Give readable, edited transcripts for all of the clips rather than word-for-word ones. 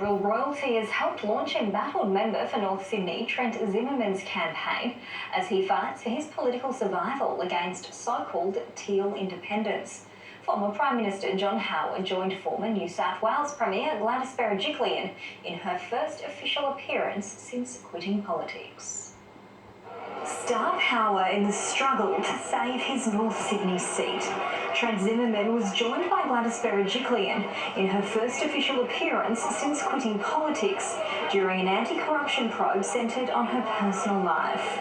Liberal royalty has helped launch embattled member for North Sydney, Trent Zimmerman's campaign as he fights for his political survival against so-called teal independence. Former Prime Minister John Howard joined former New South Wales Premier Gladys Berejiklian in her first official appearance since quitting politics. Star power in the struggle to save his North Sydney seat. Trent Zimmerman was joined by Gladys Berejiklian in her first official appearance since quitting politics during an anti-corruption probe centred on her personal life.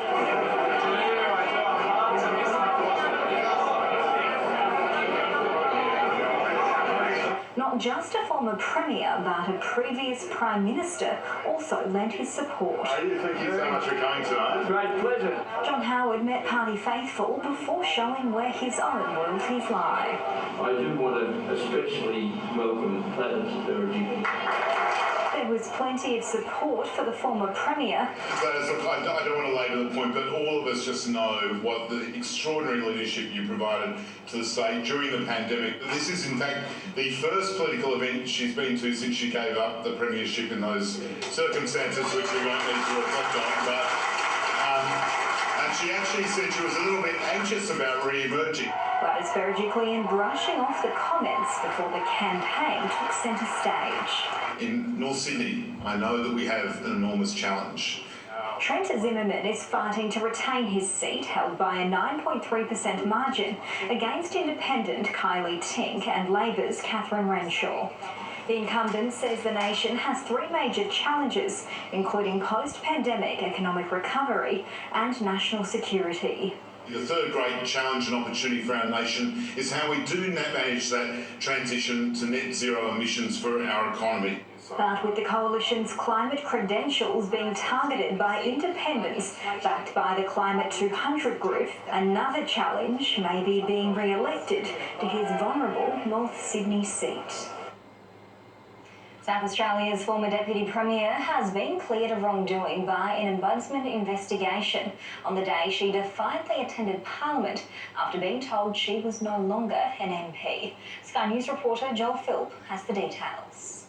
Not just a former Premier, but a previous Prime Minister also lent his support. Thank you so much for coming tonight. Great pleasure. John Howard met party faithful before showing where his own loyalties lie. I do want to especially welcome Gladys Berejiklian. There was plenty of support for the former Premier. Gladys, I don't want to labour the point, but all of us just know what the extraordinary leadership you provided to the state during the pandemic. This is, in fact, the first political event she's been to since she gave up the premiership in those circumstances, which we won't need to reflect on. And she actually said she was a little bit anxious about re-emerging. Gladys Berejiklian brushing off the comments before the campaign took centre stage. In North Sydney, I know that we have an enormous challenge. Trent Zimmerman is fighting to retain his seat, held by a 9.3% margin, against independent Kylie Tink and Labor's Catherine Renshaw. The incumbent says the nation has three major challenges, including post-pandemic economic recovery and national security. The third great challenge and opportunity for our nation is how we do manage that transition to net zero emissions for our economy. But with the coalition's climate credentials being targeted by independents backed by the Climate 200 group, another challenge may be being re-elected to his vulnerable North Sydney seat. South Australia's former Deputy Premier has been cleared of wrongdoing by an ombudsman investigation on the day she defiantly attended Parliament after being told she was no longer an MP. Sky News reporter Joel Philp has the details.